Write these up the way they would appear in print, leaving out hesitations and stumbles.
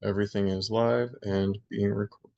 Everything is live and being recorded.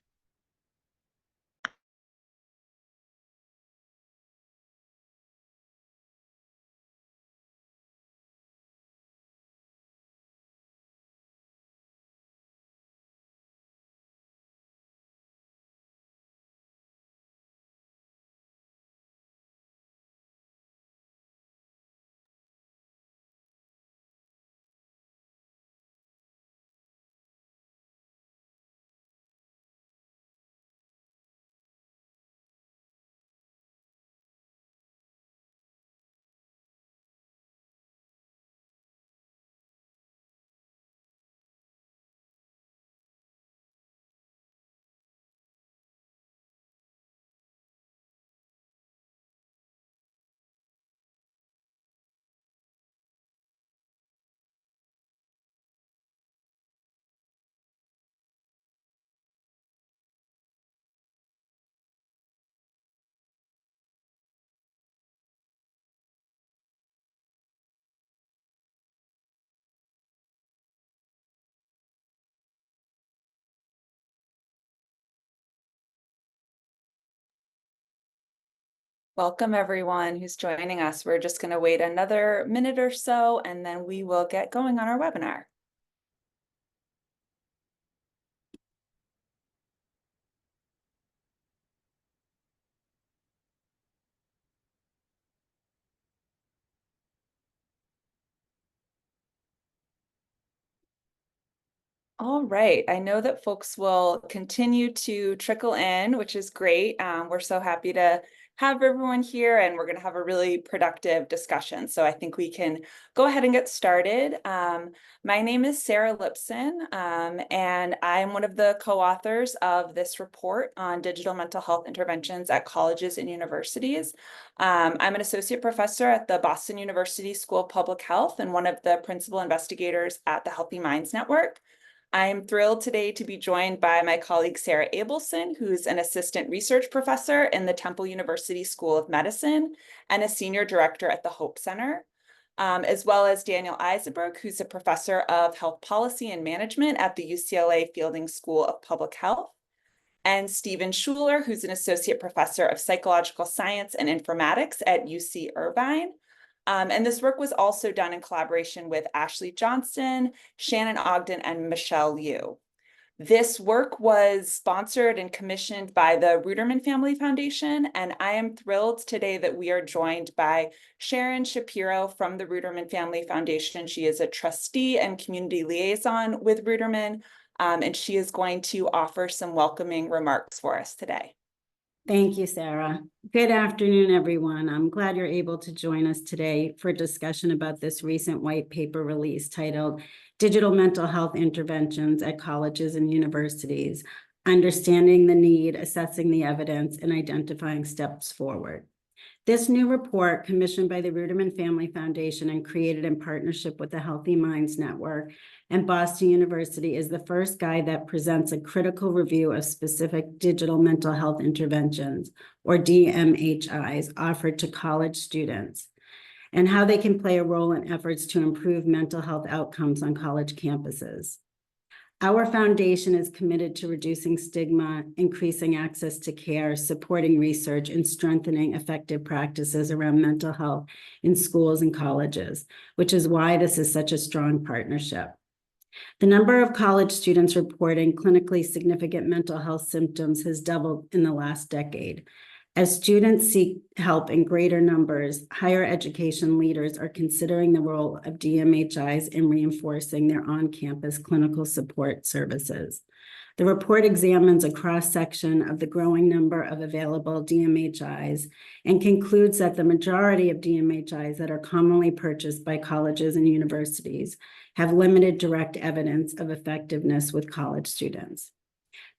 Welcome everyone who's joining us. We're just going to wait another minute or so, and then we will get going on our webinar. All right, I know that folks will continue to trickle in, which is great. We're so happy to have everyone here, and we're going to have a really productive discussion. So I think we can go ahead and get started. My name is Sarah Lipson, and I'm one of the co-authors of this report on digital mental health interventions at colleges and universities. I'm an associate professor at the Boston University School of Public Health and one of the principal investigators at the Healthy Minds Network. I'm thrilled today to be joined by my colleague Sarah Abelson, who's an assistant research professor in the Temple University School of Medicine and a senior director at the Hope Center, as well as Daniel Eisenberg, who's a professor of health policy and management at the UCLA Fielding School of Public Health, and Stephen Schuler, who's an associate professor of psychological science and informatics at UC Irvine. And this work was also done in collaboration with Ashley Johnston, Shannon Ogden, and Michelle Liu. This work was sponsored and commissioned by the Ruderman Family Foundation, and I am thrilled today that we are joined by Sharon Shapiro from the Ruderman Family Foundation. She is a trustee and community liaison with Ruderman, and she is going to offer some welcoming remarks for us today. Thank you, Sarah. Good afternoon, everyone. I'm glad you're able to join us today for a discussion about this recent white paper release titled Digital Mental Health Interventions at Colleges and Universities, Understanding the Need, Assessing the Evidence, and Identifying Steps Forward. This new report, commissioned by the Ruderman Family Foundation and created in partnership with the Healthy Minds Network and Boston University, is the first guide that presents a critical review of specific digital mental health interventions, or DMHIs, offered to college students, and how they can play a role in efforts to improve mental health outcomes on college campuses. Our foundation is committed to reducing stigma, increasing access to care, supporting research, and strengthening effective practices around mental health in schools and colleges, which is why this is such a strong partnership. The number of college students reporting clinically significant mental health symptoms has doubled in the last decade. As students seek help in greater numbers, higher education leaders are considering the role of DMHIs in reinforcing their on-campus clinical support services. The report examines a cross-section of the growing number of available DMHIs and concludes that the majority of DMHIs that are commonly purchased by colleges and universities have limited direct evidence of effectiveness with college students.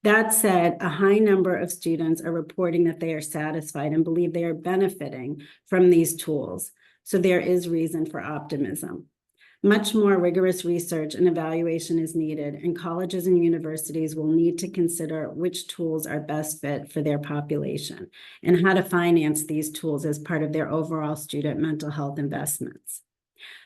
That said, a high number of students are reporting that they are satisfied and believe they are benefiting from these tools, so there is reason for optimism. Much more rigorous research and evaluation is needed, and colleges and universities will need to consider which tools are best fit for their population and how to finance these tools as part of their overall student mental health investments.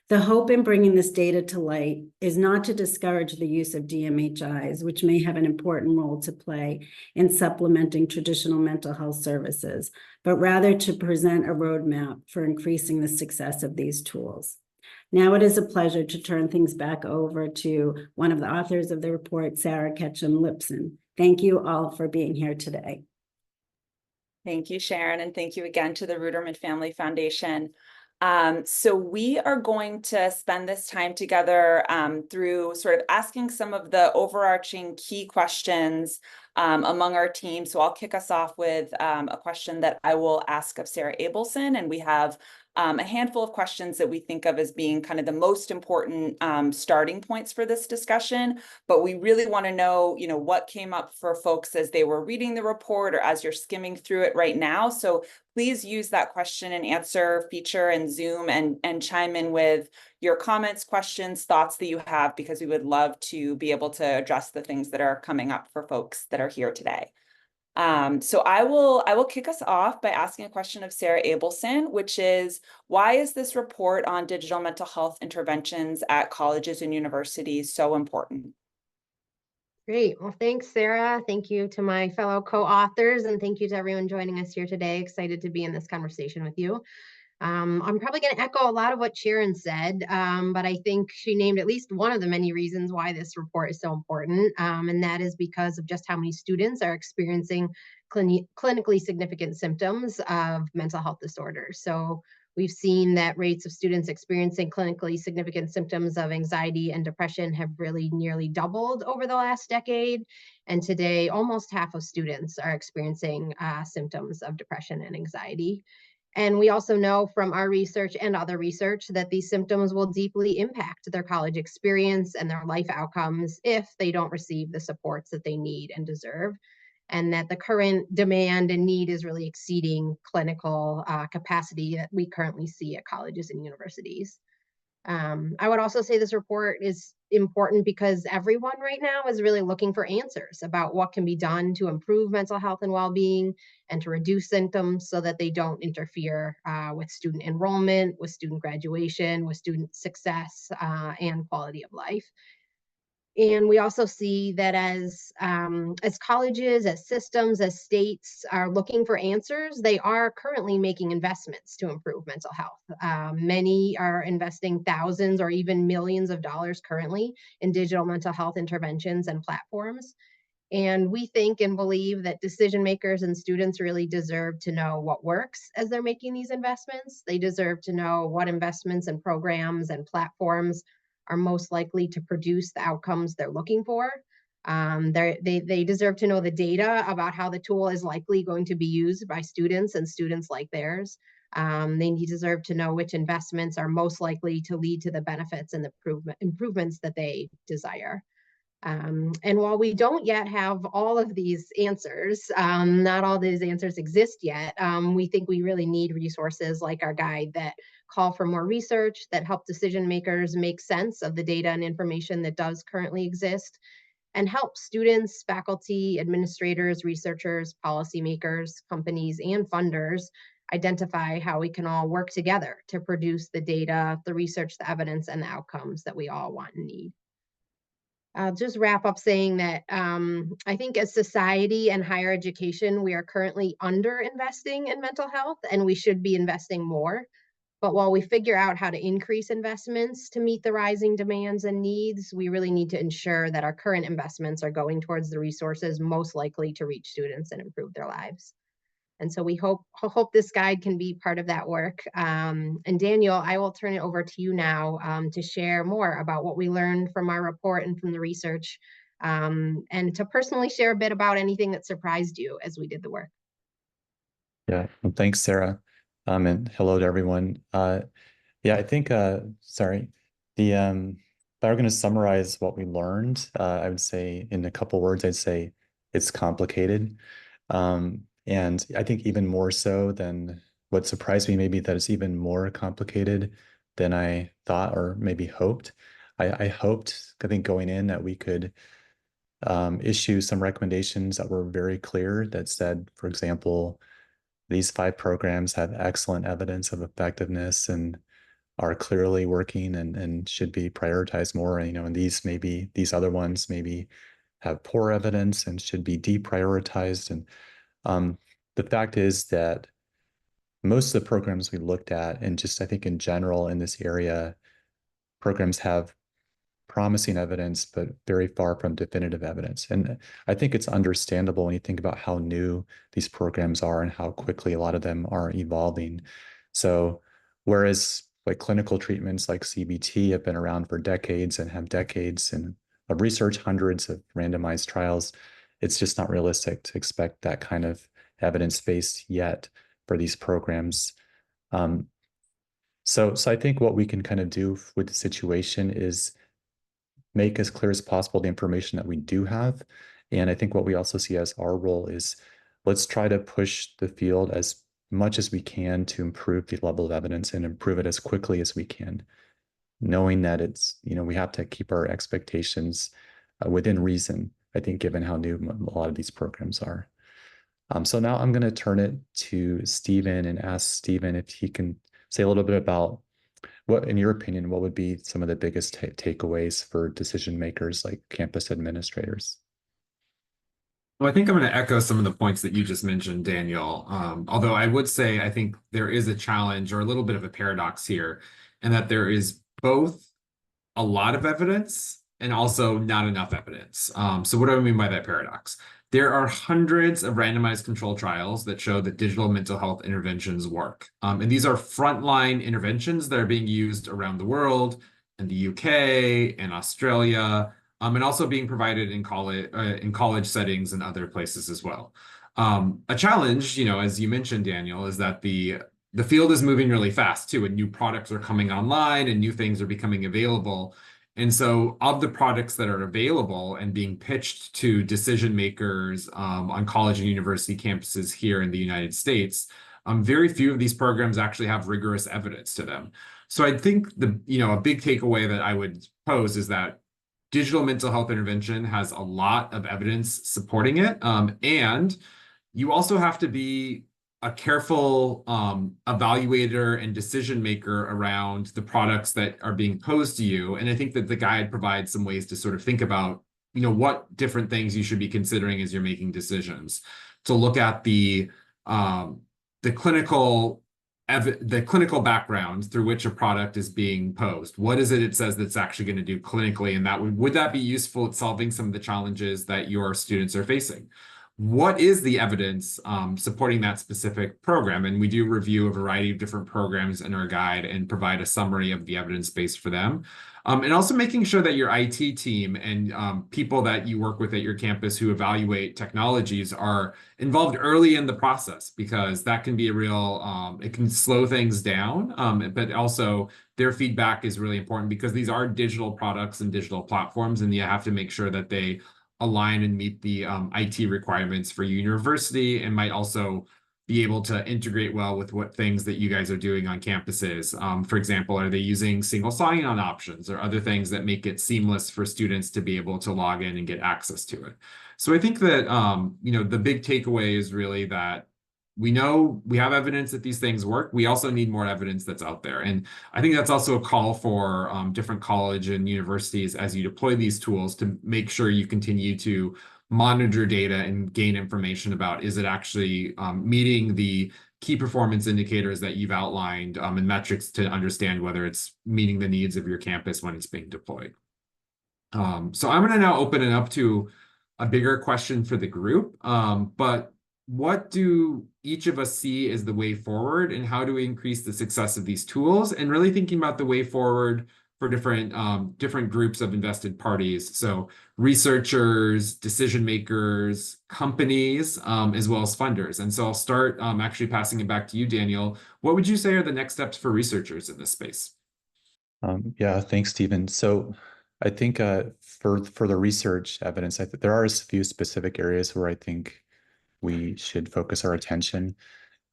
The hope in bringing this data to light is not to discourage the use of DMHIs, which may have an important role to play in supplementing traditional mental health services, but rather to present a roadmap for increasing the success of these tools. Now it is a pleasure to turn things back over to one of the authors of the report, Sarah Ketchum-Lipson. Thank you all for being here today. Thank you, Sharon, and thank you again to the Ruderman Family Foundation. So we are going to spend this time together through sort of asking some of the overarching key questions among our team. So I'll kick us off with a question that I will ask of Sarah Abelson, and we have a handful of questions that we think of as being kind of the most important starting points for this discussion. But we really want to know, what came up for folks as they were reading the report or as you're skimming through it right now. So please use that question and answer feature in Zoom and chime in with your comments, questions, thoughts that you have, because we would love to be able to address the things that are coming up for folks that are here today. So I will kick us off by asking a question of Sarah Abelson, which is, why is this report on digital mental health interventions at colleges and universities so important? Great. Well, thanks, Sarah. Thank you to my fellow co-authors, and thank you to everyone joining us here today. Excited to be in this conversation with you. I'm probably going to echo a lot of what Sharon said, but I think she named at least one of the many reasons why this report is so important, and that is because of just how many students are experiencing clinically significant symptoms of mental health disorders. So we've seen that rates of students experiencing clinically significant symptoms of anxiety and depression have really nearly doubled over the last decade. And today, almost half of students are experiencing symptoms of depression and anxiety. And we also know from our research and other research that these symptoms will deeply impact their college experience and their life outcomes if they don't receive the supports that they need and deserve, and that the current demand and need is really exceeding clinical capacity that we currently see at colleges and universities. I would also say this report is important because everyone right now is really looking for answers about what can be done to improve mental health and well-being and to reduce symptoms so that they don't interfere with student enrollment, with student graduation, with student success, and quality of life. And we also see that as colleges, as systems, as states are looking for answers, they are currently making investments to improve mental health. Many are investing thousands or even millions of dollars currently in digital mental health interventions and platforms. And we think and believe that decision makers and students really deserve to know what works as they're making these investments. They deserve to know what investments and programs and platforms are most likely to produce the outcomes they're looking for. They deserve to know the data about how the tool is likely going to be used by students and students like theirs. They deserve to know which investments are most likely to lead to the benefits and the improvements that they desire. And while we don't yet have all of these answers, not all these answers exist yet, we think we really need resources like our guide that call for more research, that help decision makers make sense of the data and information that does currently exist, and help students, faculty, administrators, researchers, policymakers, companies, and funders identify how we can all work together to produce the data, the research, the evidence, and the outcomes that we all want and need. I'll just wrap up saying that I think as society and higher education, we are currently under investing in mental health, and we should be investing more. But while we figure out how to increase investments to meet the rising demands and needs, we really need to ensure that our current investments are going towards the resources most likely to reach students and improve their lives. And so we hope this guide can be part of that work. And Daniel, I will turn it over to you now to share more about what we learned from our report and from the research, and to personally share a bit about anything that surprised you as we did the work. Yeah, well, thanks, Sarah. And hello to everyone. Yeah, I think, sorry, if I were going to summarize what we learned, I would say in a couple words, I'd say it's complicated. And I think even more so than what surprised me, maybe that it's even more complicated than I thought or maybe hoped. I hoped, I think going in, that we could issue some recommendations that were very clear that said, for example, these 5 programs have excellent evidence of effectiveness and are clearly working and should be prioritized more, and these other ones maybe have poor evidence and should be deprioritized. And the fact is that most of the programs we looked at, and just I think in general in this area, programs have promising evidence, but very far from definitive evidence. And I think it's understandable when you think about how new these programs are and how quickly a lot of them are evolving. So whereas like clinical treatments like CBT have been around for decades and have decades and of research, hundreds of randomized trials, it's just not realistic to expect that kind of evidence base yet for these programs. So I think what we can kind of do with the situation is make as clear as possible the information that we do have. And I think what we also see as our role is let's try to push the field as much as we can to improve the level of evidence and improve it as quickly as we can, knowing that we have to keep our expectations within reason, I think, given how new a lot of these programs are. So now I'm going to turn it to Stephen and ask Stephen if he can say a little bit about what, in your opinion, what would be some of the biggest takeaways for decision makers like campus administrators? Well, I think I'm going to echo some of the points that you just mentioned, Daniel. Although I would say I think there is a challenge or a little bit of a paradox here, and that there is both a lot of evidence and also not enough evidence. So what do I mean by that paradox? There are hundreds of randomized control trials that show that digital mental health interventions work. And these are frontline interventions that are being used around the world, in the UK and Australia, and also being provided in college settings and other places as well. A challenge, as you mentioned, Daniel, is that the field is moving really fast too, and new products are coming online and new things are becoming available. And so of the products that are available and being pitched to decision makers on college and university campuses here in the United States, very few of these programs actually have rigorous evidence to them. So I think a big takeaway that I would pose is that digital mental health intervention has a lot of evidence supporting it. And you also have to be a careful evaluator and decision maker around the products that are being posed to you. And I think that the guide provides some ways to sort of think about, what different things you should be considering as you're making decisions. To look at the clinical background through which a product is being posed. What is it says that's actually going to do clinically? And would that be useful at solving some of the challenges that your students are facing? What is the evidence supporting that specific program? And we do review a variety of different programs in our guide and provide a summary of the evidence base for them. And also making sure that your IT team and people that you work with at your campus who evaluate technologies are involved early in the process, because that can be it can slow things down, but also their feedback is really important because these are digital products and digital platforms, and you have to make sure that they align and meet the IT requirements for university, and might also be able to integrate well with what things that you guys are doing on campuses. For example, are they using single sign-on options or other things that make it seamless for students to be able to log in and get access to it? So I think that, the big takeaway is really that we know we have evidence that these things work. We also need more evidence that's out there. And I think that's also a call for different college and universities as you deploy these tools to make sure you continue to monitor data and gain information about, is it actually meeting the key performance indicators that you've outlined and metrics to understand whether it's meeting the needs of your campus when it's being deployed. So I'm going to now open it up to a bigger question for the group, but what do each of us see as the way forward, and how do we increase the success of these tools? And really thinking about the way forward for different groups of invested parties. So researchers, decision makers, companies, as well as funders. And so I'll start actually passing it back to you, Daniel. What would you say are the next steps for researchers in this space? Yeah, thanks, Stephen. So I think for the research evidence, there are a few specific areas where I think we should focus our attention.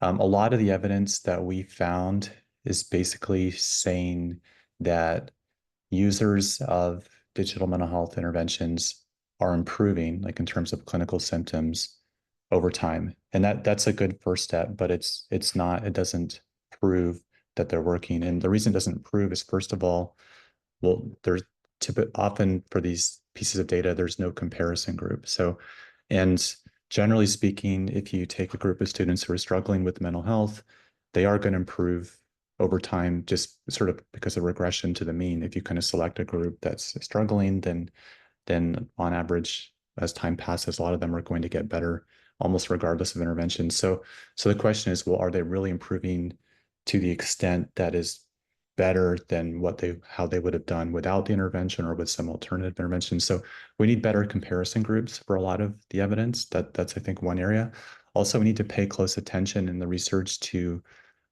A lot of the evidence that we found is basically saying that users of digital mental health interventions are improving, like in terms of clinical symptoms over time. And that's a good first step, but it doesn't prove that they're working. And the reason it doesn't improve is, first of all, well, there's often for these pieces of data, there's no comparison group. So, and generally speaking, if you take a group of students who are struggling with mental health, they are going to improve over time, just sort of because of regression to the mean. If you kind of select a group that's struggling, then on average, as time passes, a lot of them are going to get better almost regardless of intervention. So the question is, well, are they really improving to the extent that is better than how they would have done without the intervention or with some alternative intervention? So we need better comparison groups for a lot of the evidence. That's I think one area. Also, we need to pay close attention in the research to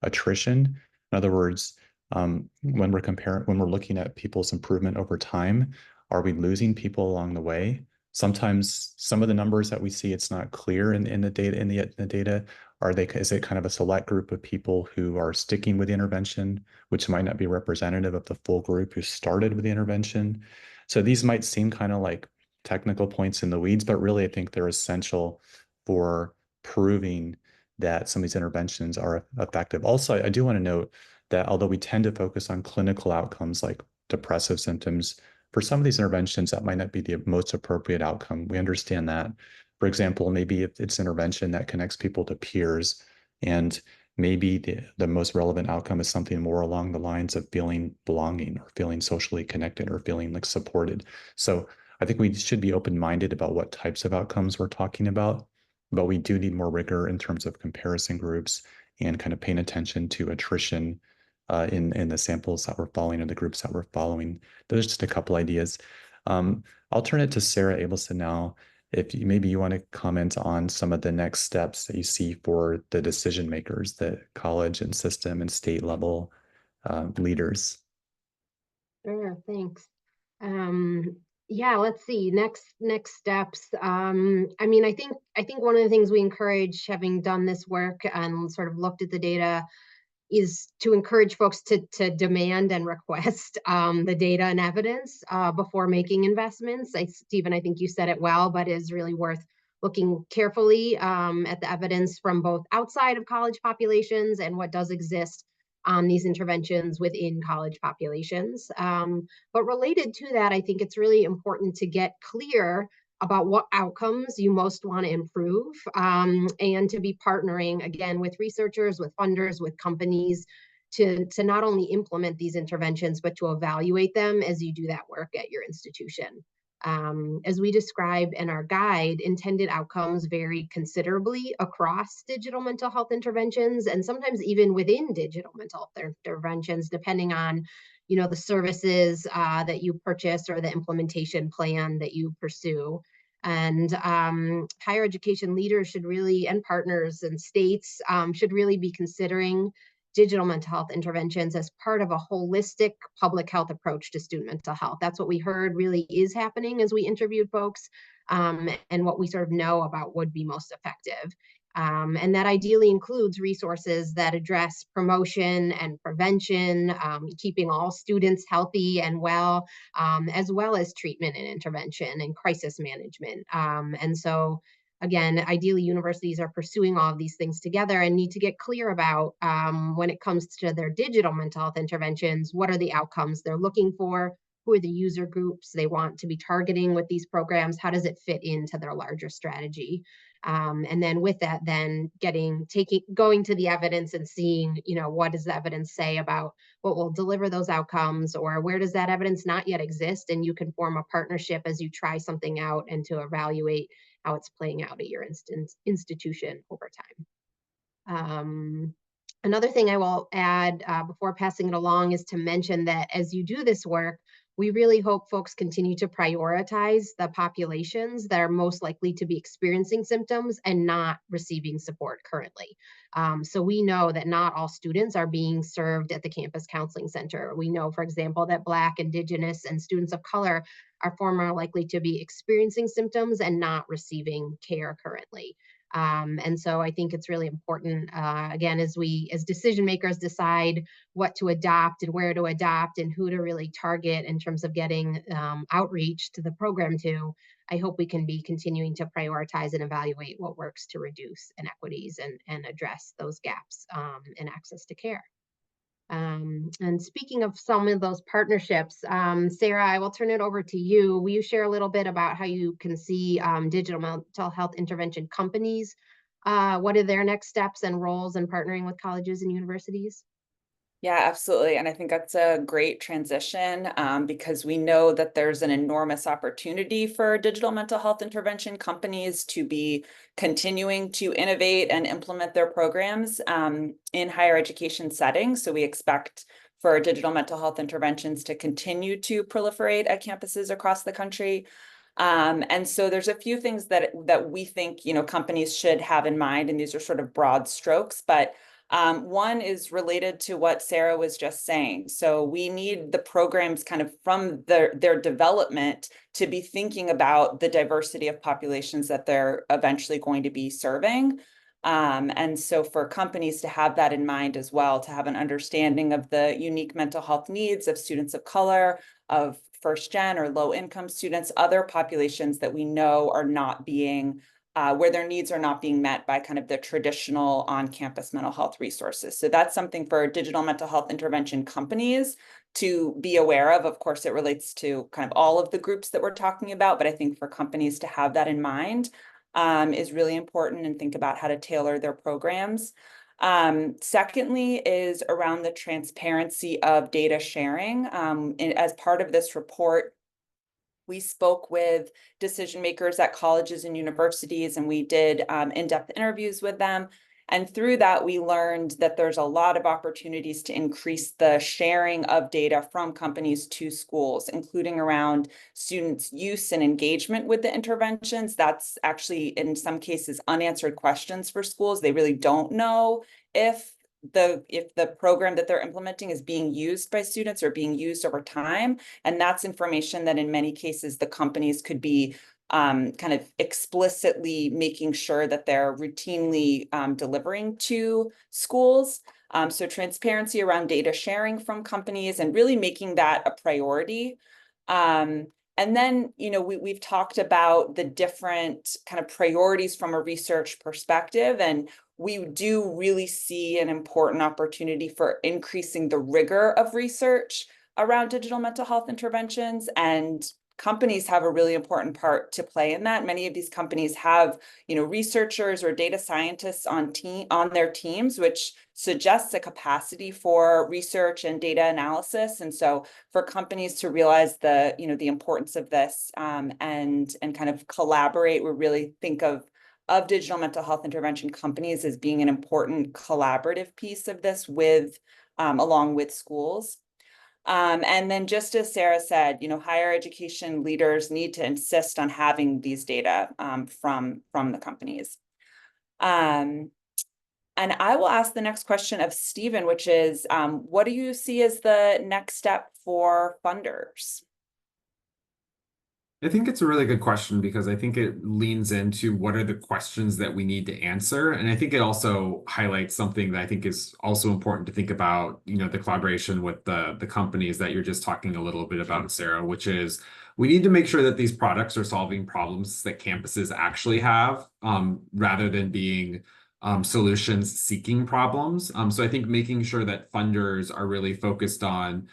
attrition. In other words, when we're looking at people's improvement over time, are we losing people along the way? Sometimes some of the numbers that we see, it's not clear in the data. In the data, is it kind of a select group of people who are sticking with the intervention, which might not be representative of the full group who started with the intervention? So these might seem kind of like technical points in the weeds, but really I think they're essential for proving that some of these interventions are effective. Also, I do want to note that although we tend to focus on clinical outcomes like depressive symptoms, for some of these interventions, that might not be the most appropriate outcome. We understand that. For example, maybe if it's intervention that connects people to peers, and maybe the most relevant outcome is something more along the lines of feeling belonging or feeling socially connected or feeling like supported. So I think we should be open-minded about what types of outcomes we're talking about, but we do need more rigor in terms of comparison groups and kind of paying attention to attrition in the samples that we're following and the groups that we're following. Those are just a couple ideas. I'll turn it to Sarah Abelson now. If maybe you want to comment on some of the next steps that you see for the decision makers, the college and system and state level leaders. Sure, thanks. Yeah, let's see. Next steps. I mean, I think one of the things we encourage, having done this work and sort of looked at the data, is to encourage folks to demand and request the data and evidence before making investments. Stephen, I think you said it well, but is really worth looking carefully at the evidence from both outside of college populations and what does exist on these interventions within college populations. But related to that, I think it's really important to get clear about what outcomes you most want to improve, and to be partnering again with researchers, with funders, with companies to not only implement these interventions, but to evaluate them as you do that work at your institution. As we describe in our guide, intended outcomes vary considerably across digital mental health interventions, and sometimes even within digital mental health interventions, depending on the services that you purchase or the implementation plan that you pursue. And higher education leaders should really, and partners and states should really be considering digital mental health interventions as part of a holistic public health approach to student mental health. That's what we heard really is happening as we interviewed folks, and what we sort of know about would be most effective. And that ideally includes resources that address promotion and prevention, keeping all students healthy and well as treatment and intervention and crisis management. And so, again, ideally universities are pursuing all of these things together and need to get clear about when it comes to their digital mental health interventions, what are the outcomes they're looking for? Who are the user groups they want to be targeting with these programs? How does it fit into their larger strategy? And then with that, then going to the evidence and seeing, what does the evidence say about what will deliver those outcomes, or where does that evidence not yet exist? And you can form a partnership as you try something out and to evaluate how it's playing out at your institution over time. Another thing I will add before passing it along is to mention that as you do this work, we really hope folks continue to prioritize the populations that are most likely to be experiencing symptoms and not receiving support currently. So we know that not all students are being served at the campus counseling center. We know, for example, that Black, Indigenous, and students of color are far more likely to be experiencing symptoms and not receiving care currently. And so I think it's really important, again, as decision makers decide what to adopt and where to adopt and who to really target in terms of getting outreach to the program to, I hope we can be continuing to prioritize and evaluate what works to reduce inequities and address those gaps in access to care. And speaking of some of those partnerships, Sarah, I will turn it over to you. Will you share a little bit about how you can see digital mental health intervention companies? What are their next steps and roles in partnering with colleges and universities? Yeah, absolutely. And I think that's a great transition because we know that there's an enormous opportunity for digital mental health intervention companies to be continuing to innovate and implement their programs in higher education settings. So we expect for digital mental health interventions to continue to proliferate at campuses across the country. And so there's a few things that we think, companies should have in mind, and these are sort of broad strokes, but one is related to what Sarah was just saying. So we need the programs kind of from their development to be thinking about the diversity of populations that they're eventually going to be serving. And so for companies to have that in mind as well, to have an understanding of the unique mental health needs of students of color, of first gen or low income students, other populations that we know are not being where their needs are not being met by kind of the traditional on-campus mental health resources. So that's something for digital mental health intervention companies to be aware of. Of course, it relates to kind of all of the groups that we're talking about, but I think for companies to have that in mind is really important, and think about how to tailor their programs. Secondly is around the transparency of data sharing. As part of this report, we spoke with decision makers at colleges and universities, and we did in-depth interviews with them. And through that, we learned that there's a lot of opportunities to increase the sharing of data from companies to schools, including around students' use and engagement with the interventions. That's actually, in some cases, unanswered questions for schools. They really don't know if the program that they're implementing is being used by students or being used over time. And that's information that in many cases the companies could be kind of explicitly making sure that they're routinely delivering to schools. So transparency around data sharing from companies and really making that a priority. And then, we've talked about the different kind of priorities from a research perspective, and we do really see an important opportunity for increasing the rigor of research around digital mental health interventions, and companies have a really important part to play in that. Many of these companies have, researchers or data scientists on their teams, which suggests a capacity for research and data analysis. And so for companies to realize the importance of this and kind of collaborate, we really think of digital mental health intervention companies as being an important collaborative piece of this with along with schools. And then just as Sarah said, higher education leaders need to insist on having these data from the companies. And I will ask the next question of Stephen, which is, what do you see as the next step for funders? I think it's a really good question because I think it leans into what are the questions that we need to answer. And I think it also highlights something that I think is also important to think about, the collaboration with the companies that you're just talking a little bit about, Sarah, which is we need to make sure that these products are solving problems that campuses actually have, rather than being solutions seeking problems. So I think making sure that funders are really focused on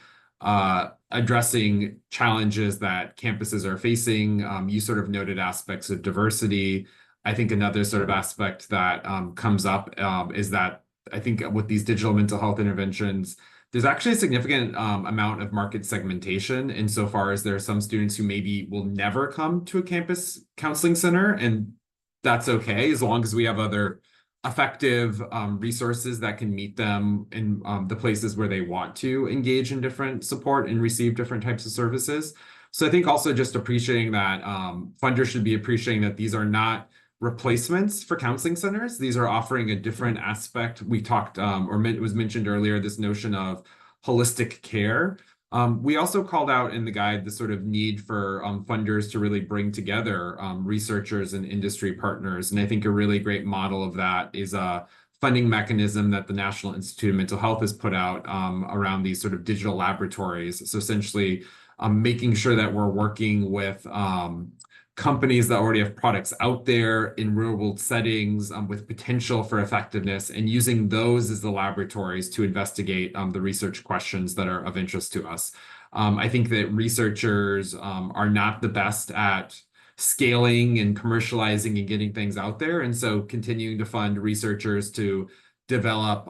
addressing challenges that campuses are facing. You sort of noted aspects of diversity. I think another sort of aspect that comes up is that I think with these digital mental health interventions, there's actually a significant amount of market segmentation insofar as there are some students who maybe will never come to a campus counseling center, and that's okay as long as we have other effective resources that can meet them in the places where they want to engage in different support and receive different types of services. So I think also just appreciating that funders should be appreciating that these are not replacements for counseling centers. These are offering a different aspect. We talked, it was mentioned earlier, this notion of holistic care. We also called out in the guide the sort of need for funders to really bring together researchers and industry partners. And I think a really great model of that is a funding mechanism that the National Institute of Mental Health has put out around these sort of digital laboratories. So essentially making sure that we're working with companies that already have products out there in real world settings with potential for effectiveness, and using those as the laboratories to investigate the research questions that are of interest to us. I think that researchers are not the best at scaling and commercializing and getting things out there. And so continuing to fund researchers to develop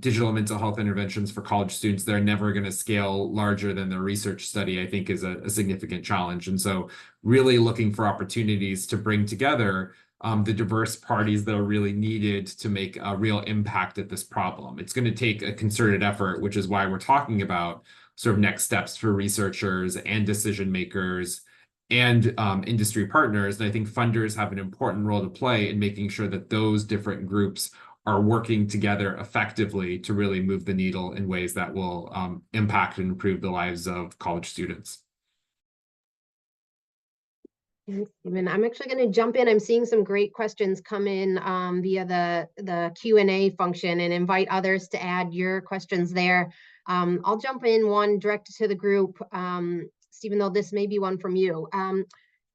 digital mental health interventions for college students, they're never going to scale larger than their research study, I think is a significant challenge. And so really looking for opportunities to bring together the diverse parties that are really needed to make a real impact at this problem. It's going to take a concerted effort, which is why we're talking about sort of next steps for researchers and decision makers and industry partners. And I think funders have an important role to play in making sure that those different groups are working together effectively to really move the needle in ways that will impact and improve the lives of college students. Thanks, Stephen. I'm actually going to jump in. I'm seeing some great questions come in via the Q&A function, and invite others to add your questions there. I'll jump in one directed to the group. Stephen, though, this may be one from you.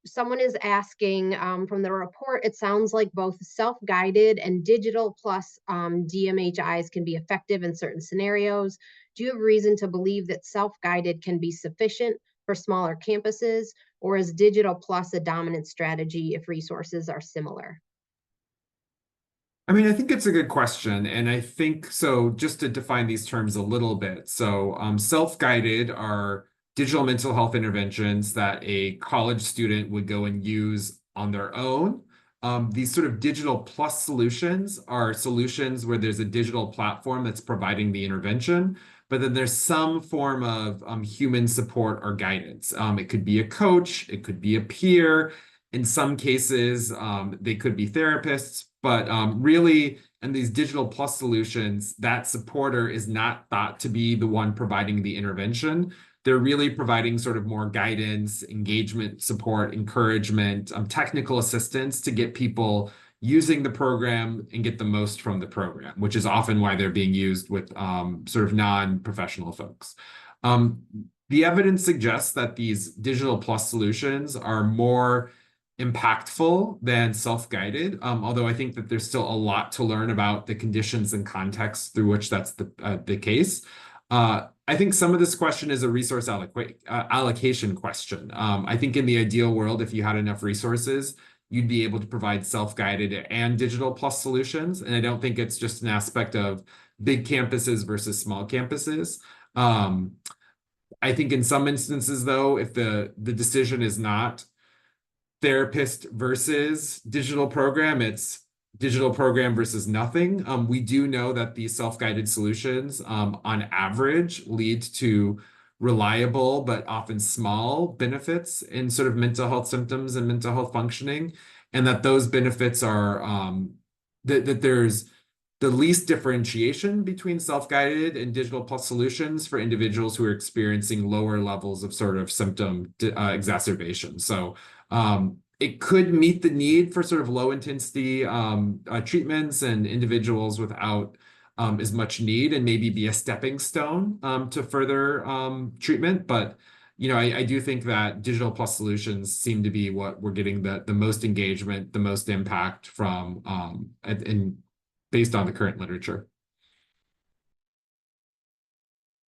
Someone is asking, from the report, it sounds like both self-guided and digital plus DMHIs can be effective in certain scenarios. Do you have reason to believe that self-guided can be sufficient for smaller campuses, or is digital plus a dominant strategy if resources are similar? I mean, I think it's a good question. And I think, so just to define these terms a little bit. So self-guided are digital mental health interventions that a college student would go and use on their own. These sort of digital plus solutions are solutions where there's a digital platform that's providing the intervention, but then there's some form of human support or guidance. It could be a coach, it could be a peer. In some cases, they could be therapists, but really, in these digital plus solutions, that supporter is not thought to be the one providing the intervention. They're really providing sort of more guidance, engagement, support, encouragement, technical assistance to get people using the program and get the most from the program, which is often why they're being used with sort of non-professional folks. The evidence suggests that these digital plus solutions are more impactful than self-guided, although I think that there's still a lot to learn about the conditions and contexts through which that's the case. I think some of this question is a resource allocation question. I think in the ideal world, if you had enough resources, you'd be able to provide self-guided and digital plus solutions. And I don't think it's just an aspect of big campuses versus small campuses. I think in some instances, though, if the decision is not therapist versus digital program, it's digital program versus nothing. We do know that these self-guided solutions on average lead to reliable but often small benefits in sort of mental health symptoms and mental health functioning, and that those benefits are that there's the least differentiation between self-guided and digital plus solutions for individuals who are experiencing lower levels of sort of symptom exacerbation. So it could meet the need for sort of low intensity treatments and individuals without as much need, and maybe be a stepping stone to further treatment. But I do think that digital plus solutions seem to be what we're getting the most engagement, the most impact from, and based on the current literature.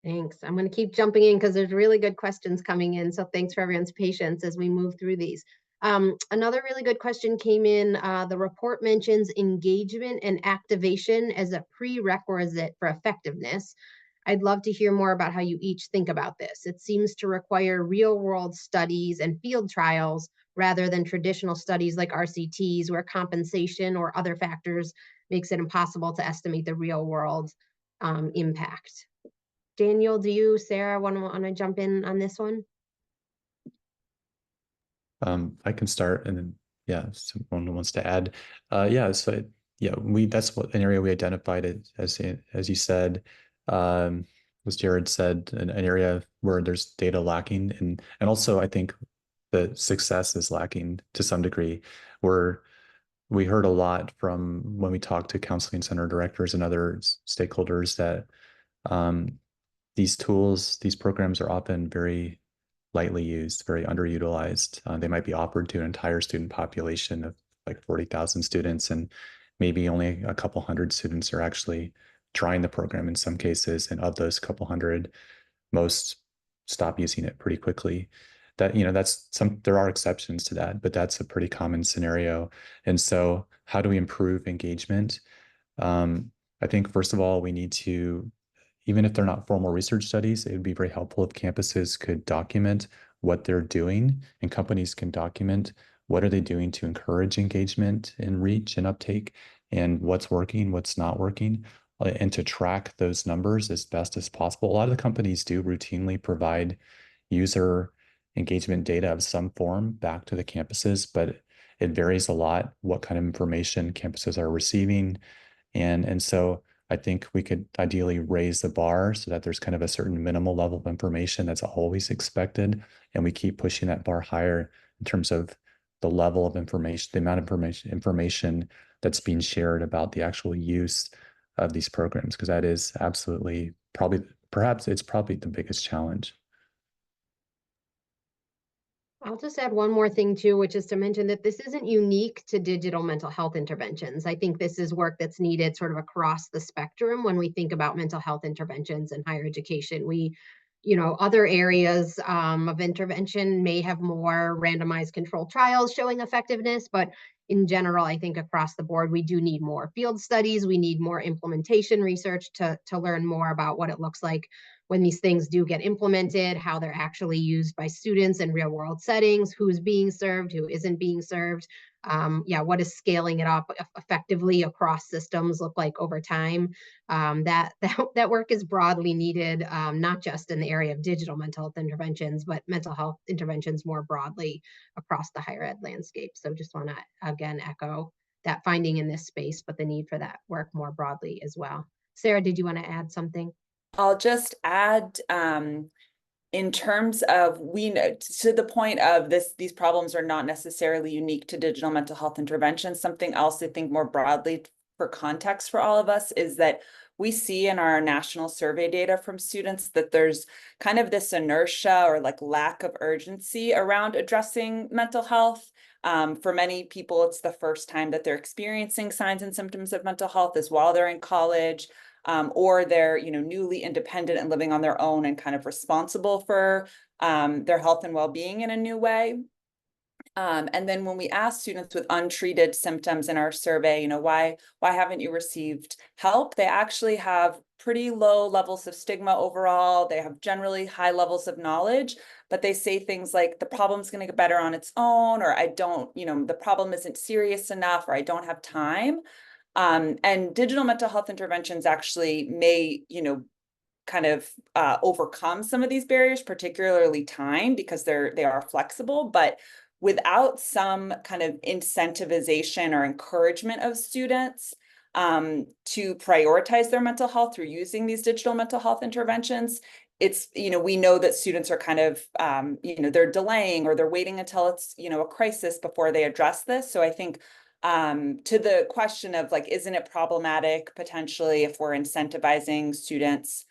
Thanks. I'm going to keep jumping in because there's really good questions coming in. So thanks for everyone's patience as we move through these. Another really good question came in. The report mentions engagement and activation as a prerequisite for effectiveness. I'd love to hear more about how you each think about this. It seems to require real-world studies and field trials rather than traditional studies like RCTs, where compensation or other factors makes it impossible to estimate the real-world impact. Daniel, do you, Sarah, want to jump in on this one? I can start, and then someone wants to add. That's an area we identified it as you said, as Jared said, an area where there's data lacking, and also I think the success is lacking to some degree. Where we heard a lot from when we talked to counseling center directors and other stakeholders that these tools, these programs are often very lightly used, very underutilized. They might be offered to an entire student population of like 40,000 students, and maybe only a couple hundred students are actually trying the program in some cases. And of those couple hundred, most stop using it pretty quickly. That, there are exceptions to that, but that's a pretty common scenario. And so how do we improve engagement? I think first of all, we need to, even if they're not formal research studies, it would be very helpful if campuses could document what they're doing, and companies can document what are they doing to encourage engagement and reach and uptake, and what's working, what's not working, and to track those numbers as best as possible. A lot of the companies do routinely provide user engagement data of some form back to the campuses, but it varies a lot what kind of information campuses are receiving. And so I think we could ideally raise the bar so that there's kind of a certain minimal level of information that's always expected. And we keep pushing that bar higher in terms of the level of information, the amount of information that's being shared about the actual use of these programs, because that is absolutely perhaps it's probably the biggest challenge. I'll just add one more thing too, which is to mention that this isn't unique to digital mental health interventions. I think this is work that's needed sort of across the spectrum when we think about mental health interventions in higher education. Other areas of intervention may have more randomized controlled trials showing effectiveness, but in general, I think across the board, we do need more field studies. We need more implementation research to learn more about what it looks like when these things do get implemented, how they're actually used by students in real world settings, who's being served, who isn't being served. What is scaling it up effectively across systems look like over time? That work is broadly needed, not just in the area of digital mental health interventions, but mental health interventions more broadly across the higher ed landscape. So just want to again echo that finding in this space, but the need for that work more broadly as well. Sarah, did you want to add something? I'll just add, in terms of, we know to the point of these problems are not necessarily unique to digital mental health interventions. Something else I think more broadly for context for all of us is that we see in our national survey data from students that there's kind of this inertia or like lack of urgency around addressing mental health. For many people, it's the first time that they're experiencing signs and symptoms of mental health as while they're in college. Or they're newly independent and living on their own and kind of responsible for their health and well-being in a new way. And then when we ask students with untreated symptoms in our survey, why haven't you received help? They actually have pretty low levels of stigma overall. They have generally high levels of knowledge, but they say things like the problem's going to get better on its own, or the problem isn't serious enough, or I don't have time. And digital mental health interventions actually may, kind of overcome some of these barriers, particularly time, because they are flexible. But without some kind of incentivization or encouragement of students to prioritize their mental health through using these digital mental health interventions, it's, we know that students are kind of, they're delaying or they're waiting until it's, a crisis before they address this. So I think to the question of like, isn't it problematic potentially if we're incentivizing students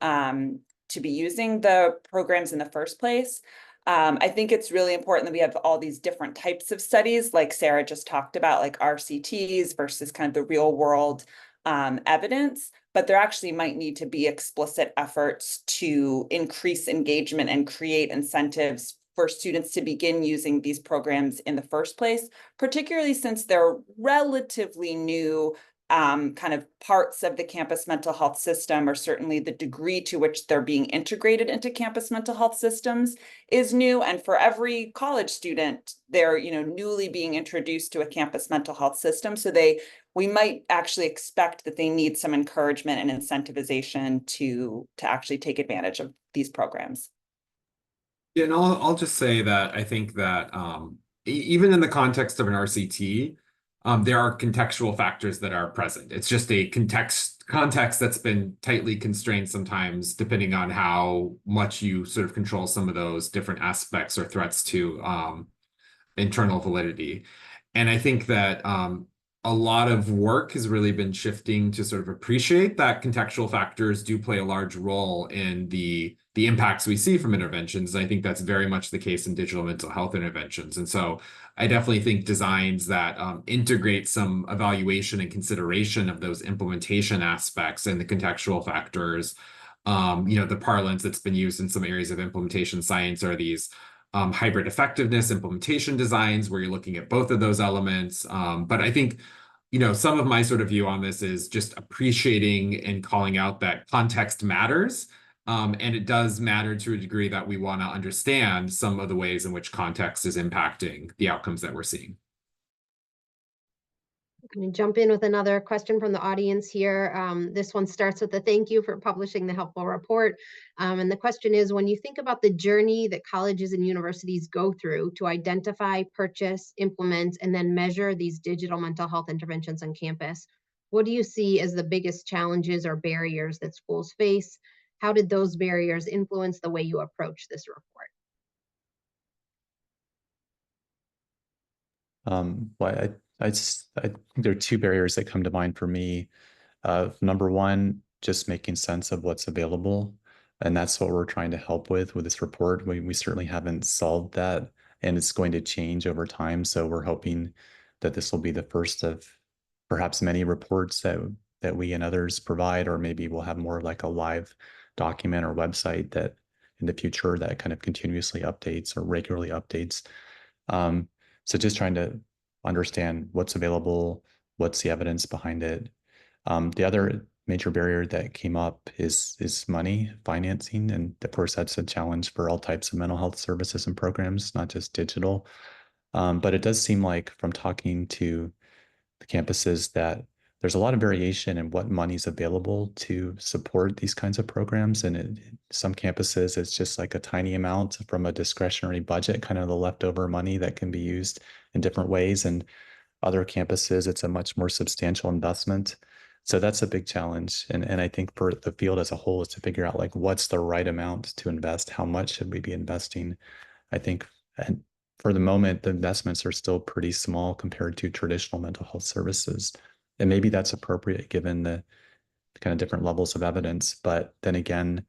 to be using the programs in the first place? I think it's really important that we have all these different types of studies, like Sarah just talked about, like RCTs versus kind of the real world evidence, but there actually might need to be explicit efforts to increase engagement and create incentives for students to begin using these programs in the first place, particularly since they're relatively new kind of parts of the campus mental health system, or certainly the degree to which they're being integrated into campus mental health systems is new. And for every college student, they're newly being introduced to a campus mental health system. So we might actually expect that they need some encouragement and incentivization to actually take advantage of these programs. Yeah, and I'll just say that I think that even in the context of an RCT, there are contextual factors that are present. It's just a context that's been tightly constrained sometimes, depending on how much you sort of control some of those different aspects or threats to internal validity. And I think that a lot of work has really been shifting to sort of appreciate that contextual factors do play a large role in the impacts we see from interventions. I think that's very much the case in digital mental health interventions. And so I definitely think designs that integrate some evaluation and consideration of those implementation aspects and the contextual factors, the parlance that's been used in some areas of implementation science are these hybrid effectiveness implementation designs where you're looking at both of those elements. But I think, some of my sort of view on this is just appreciating and calling out that context matters. And it does matter to a degree that we want to understand some of the ways in which context is impacting the outcomes that we're seeing. I'm going to jump in with another question from the audience here. This one starts with a thank you for publishing the helpful report. And the question is, when you think about the journey that colleges and universities go through to identify, purchase, implement, and then measure these digital mental health interventions on campus, what do you see as the biggest challenges or barriers that schools face? How did those barriers influence the way you approach this report? Well, I think there are two barriers that come to mind for me. Number one, just making sense of what's available. And that's what we're trying to help with this report. We certainly haven't solved that, and it's going to change over time. So we're hoping that this will be the first of perhaps many reports that we and others provide, or maybe we'll have more like a live document or website that in the future that kind of continuously updates or regularly updates. So just trying to understand what's available, what's the evidence behind it. The other major barrier that came up is money, financing, and of course that's a challenge for all types of mental health services and programs, not just digital. But it does seem like from talking to the campuses that there's a lot of variation in what money's available to support these kinds of programs. And some campuses, it's just like a tiny amount from a discretionary budget, kind of the leftover money that can be used in different ways. And other campuses, it's a much more substantial investment. So that's a big challenge. And I think for the field as a whole is to figure out like what's the right amount to invest, how much should we be investing? I think and for the moment, the investments are still pretty small compared to traditional mental health services. And maybe that's appropriate given the kind of different levels of evidence. But then again,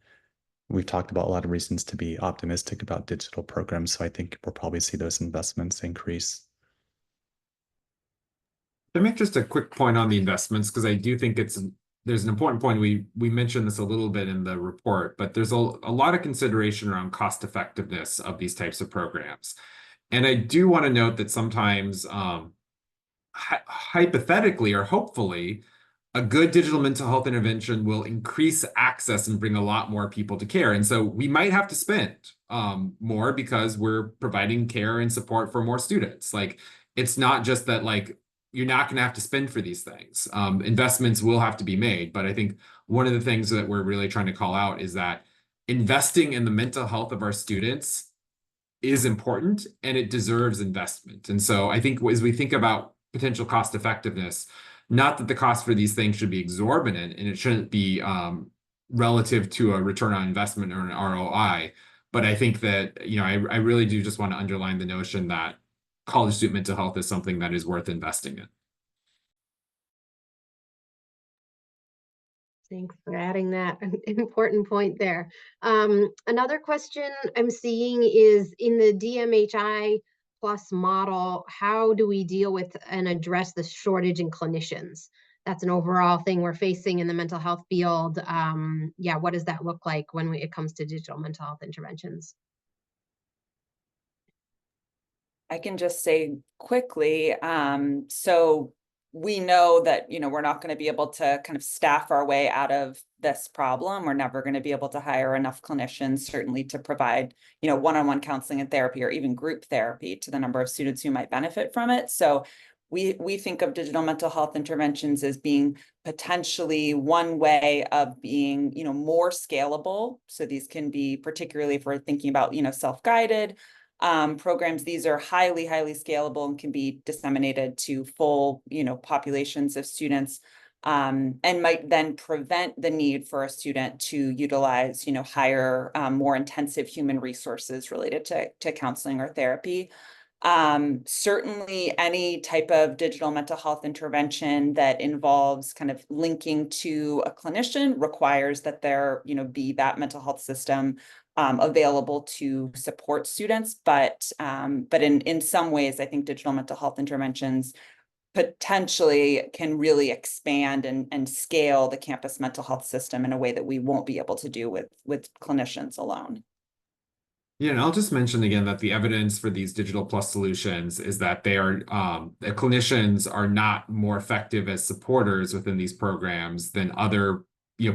we've talked about a lot of reasons to be optimistic about digital programs. So I think we'll probably see those investments increase. To make just a quick point on the investments, because I do think there's an important point. We mentioned this a little bit in the report, but there's a lot of consideration around cost effectiveness of these types of programs. And I do want to note that sometimes hypothetically or hopefully, a good digital mental health intervention will increase access and bring a lot more people to care. And so we might have to spend more because we're providing care and support for more students. Like, it's not just that like you're not going to have to spend for these things. Investments will have to be made. But I think one of the things that we're really trying to call out is that investing in the mental health of our students is important and it deserves investment. And so I think as we think about potential cost effectiveness, not that the cost for these things should be exorbitant and it shouldn't be relative to a return on investment or an ROI. But I think that, I really do just want to underline the notion that college student mental health is something that is worth investing in. Thanks for adding that important point there. Another question I'm seeing is in the DMHI plus model, how do we deal with and address the shortage in clinicians? That's an overall thing we're facing in the mental health field. What does that look like when it comes to digital mental health interventions? I can just say quickly, so we know that, we're not going to be able to kind of staff our way out of this problem. We're never going to be able to hire enough clinicians, certainly to provide, one-on-one counseling and therapy or even group therapy to the number of students who might benefit from it. So we think of digital mental health interventions as being potentially one way of being, more scalable. So these can be, particularly if we're thinking about, self-guided programs, these are highly scalable and can be disseminated to full, populations of students, and might then prevent the need for a student to utilize, higher, more intensive human resources related to counseling or therapy. Certainly any type of digital mental health intervention that involves kind of linking to a clinician requires that there, be that mental health system available to support students. But in some ways, I think digital mental health interventions potentially can really expand and scale the campus mental health system in a way that we won't be able to do with clinicians alone. Yeah, and I'll just mention again that the evidence for these digital plus solutions is that they are that clinicians are not more effective as supporters within these programs than other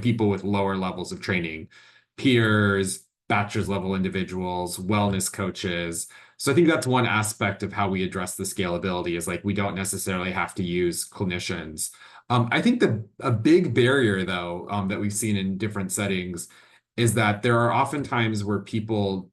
people with lower levels of training, peers, bachelor's level individuals, wellness coaches. So I think that's one aspect of how we address the scalability is like we don't necessarily have to use clinicians. I think a big barrier though that we've seen in different settings is that there are often times where people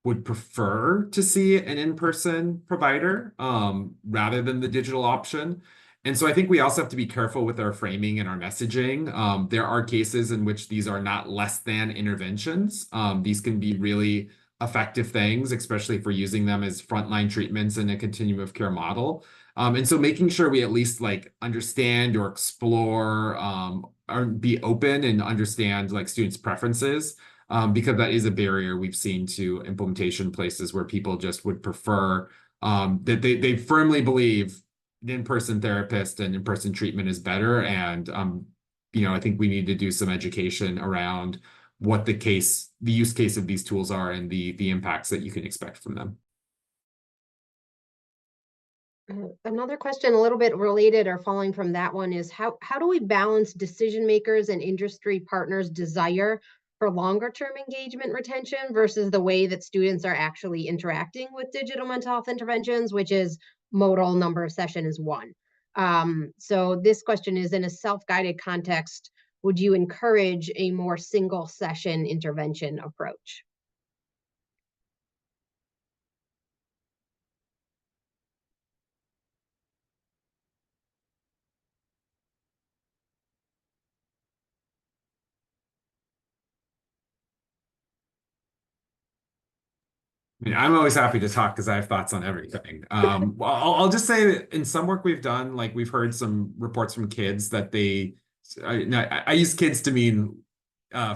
would prefer to see an in-person provider rather than the digital option. And so I think we also have to be careful with our framing and our messaging. There are cases in which these are not less than interventions. These can be really effective things, especially if we're using them as frontline treatments in a continuum of care model. And so making sure we at least like understand or explore or be open and understand like students' preferences. Because that is a barrier we've seen to implementation places where people just would prefer that they firmly believe an in-person therapist and in-person treatment is better. And I think we need to do some education around what the use case of these tools are and the impacts that you can expect from them. Another question a little bit related or following from that one is how do we balance decision makers and industry partners' desire for longer term engagement retention versus the way that students are actually interacting with digital mental health interventions, which is modal number of session is one. So this question is, in a self-guided context, would you encourage a more single session intervention approach? I mean, I'm always happy to talk because I have thoughts on everything. Well, I'll just say that in some work we've done, like we've heard some reports from kids that I use kids to mean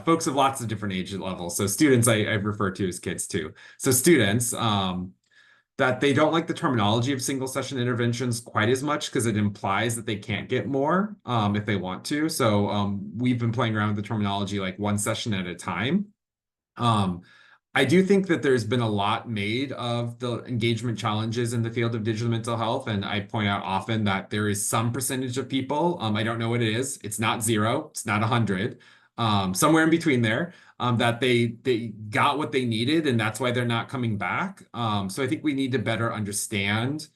folks of lots of different age levels. So students I refer to as kids too. So students that they don't like the terminology of single session interventions quite as much because it implies that they can't get more if they want to. So we've been playing around with the terminology like one session at a time. I do think that there's been a lot made of the engagement challenges in the field of digital mental health. And I point out often that there is some percentage of people, I don't know what it is. It's not 0, it's not 100, somewhere in between there, that they got what they needed and that's why they're not coming back. So I think we need to better understand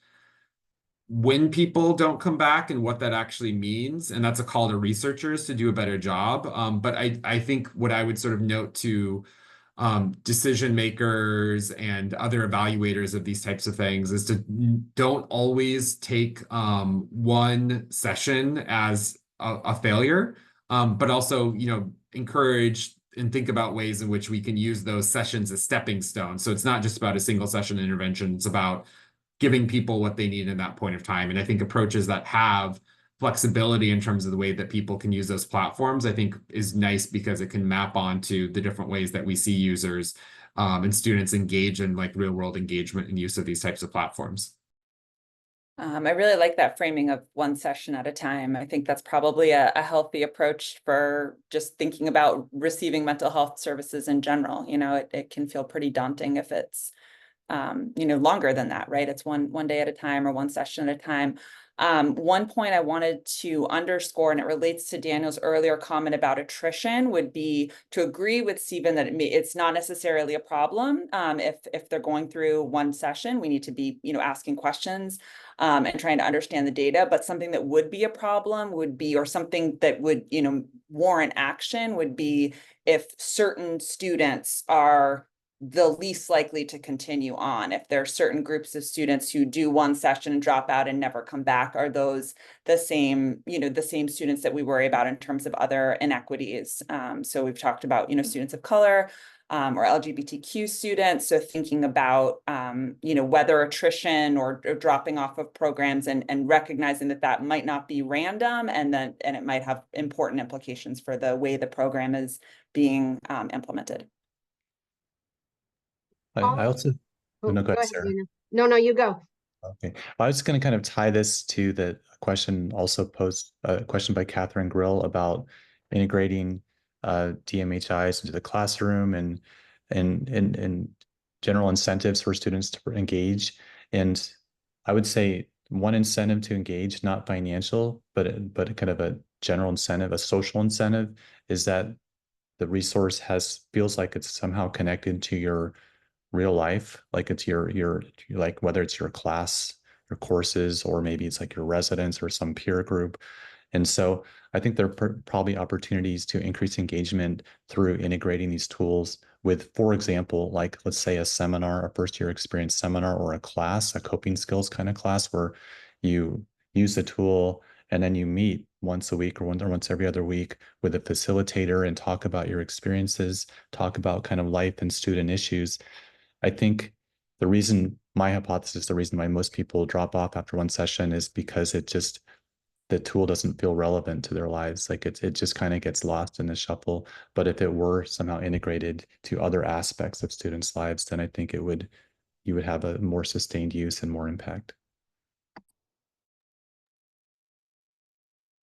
when people don't come back and what that actually means. And that's a call to researchers to do a better job. But I think what I would sort of note to decision makers and other evaluators of these types of things is to don't always take one session as a failure, but also encourage and think about ways in which we can use those sessions as stepping stones. So it's not just about a single session intervention, it's about giving people what they need in that point of time. And I think approaches that have flexibility in terms of the way that people can use those platforms, I think is nice because it can map onto the different ways that we see users and students engage in like real world engagement and use of these types of platforms. I really like that framing of one session at a time. I think that's probably a healthy approach for just thinking about receiving mental health services in general. It can feel pretty daunting if it's longer than that, right? It's one day at a time or one session at a time. One point I wanted to underscore, and it relates to Daniel's earlier comment about attrition, would be to agree with Stephen that it's not necessarily a problem. If they're going through one session, we need to be, asking questions and trying to understand the data. But something that would be a problem would be, or something that would, warrant action would be if certain students are the least likely to continue on. If there are certain groups of students who do one session and drop out and never come back, are those the same students that we worry about in terms of other inequities? So we've talked about, students of color, or LGBTQ students. So thinking about, whether attrition or dropping off of programs and recognizing that might not be random, and it might have important implications for the way the program is being implemented. I also, Oh, no, go go ahead, ahead, Sarah. Dana. No, you go. Okay, I was going to kind of tie this to the question also posed, a question by Catherine Grill about integrating DMHIs into the classroom and general incentives for students to engage. And I would say one incentive to engage, not financial, but kind of a general incentive, a social incentive, is that the resource feels like it's somehow connected to your real life, like it's your like whether it's your class, your courses, or maybe it's like your residence or some peer group. And so I think there are probably opportunities to increase engagement through integrating these tools with, for example, like let's say a seminar, a first year experience seminar, or a class, a coping skills kind of class where you use the tool and then you meet once a week or once every other week with a facilitator and talk about your experiences, talk about kind of life and student issues. I think my hypothesis, the reason why most people drop off after one session is because the tool doesn't feel relevant to their lives. Like it just kind of gets lost in the shuffle. But if it were somehow integrated to other aspects of students' lives, then I think you would have a more sustained use and more impact.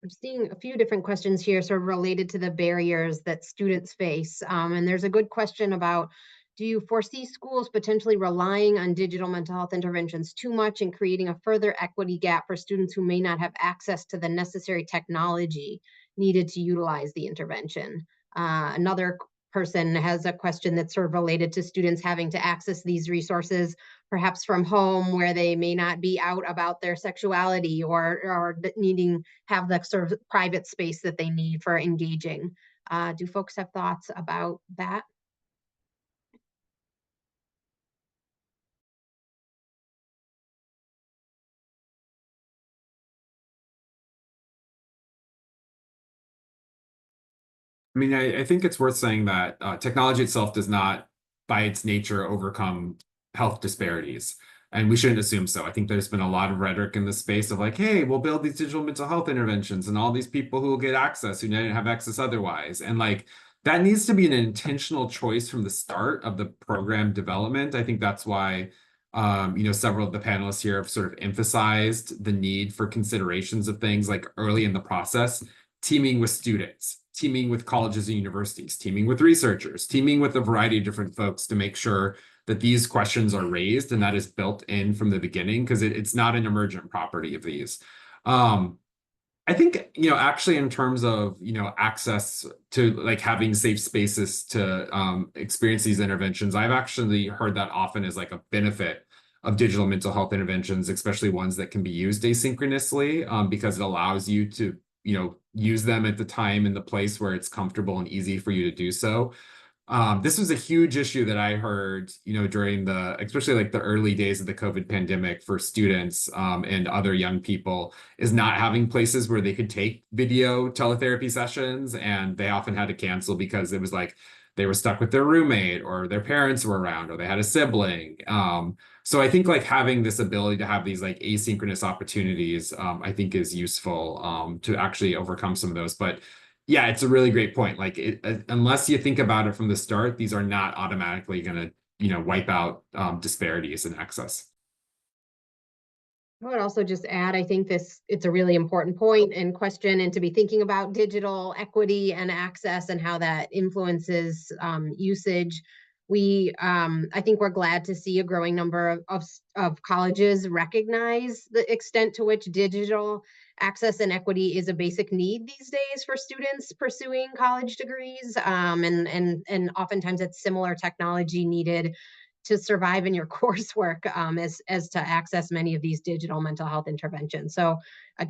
I'm seeing a few different questions here sort of related to the barriers that students face. And there's a good question about, do you foresee schools potentially relying on digital mental health interventions too much and creating a further equity gap for students who may not have access to the necessary technology needed to utilize the intervention? Another person has a question that's sort of related to students having to access these resources perhaps from home, where they may not be out about their sexuality or needing have the sort of private space that they need for engaging. Do folks have thoughts about that? I mean, I think it's worth saying that technology itself does not, by its nature, overcome health disparities. And we shouldn't assume so. I think there's been a lot of rhetoric in the space of like, hey, we'll build these digital mental health interventions and all these people who will get access who didn't have access otherwise. And like, that needs to be an intentional choice from the start of the program development. I think that's why, several of the panelists here have sort of emphasized the need for considerations of things like early in the process, teaming with students, teaming with colleges and universities, teaming with researchers, teaming with a variety of different folks to make sure that these questions are raised and that is built in from the beginning, because it's not an emergent property of these. I think, actually in terms of, access to like having safe spaces to experience these interventions, I've actually heard that often as like a benefit of digital mental health interventions, especially ones that can be used asynchronously, because it allows you to use them at the time and the place where it's comfortable and easy for you to do so. This was a huge issue that I heard, during especially like the early days of the COVID pandemic for students and other young people, is not having places where they could take video teletherapy sessions, and they often had to cancel because it was like they were stuck with their roommate or their parents were around or they had a sibling. So I think like having this ability to have these like asynchronous opportunities, I think is useful to actually overcome some of those. But yeah, it's a really great point. Like unless you think about it from the start, these are not automatically going to, wipe out disparities in access. I would also just add, I think it's a really important point and question, and to be thinking about digital equity and access and how that influences usage. I think we're glad to see a growing number of colleges recognize the extent to which digital access and equity is a basic need these days for students pursuing college degrees. And oftentimes it's similar technology needed to survive in your coursework as to access many of these digital mental health interventions. So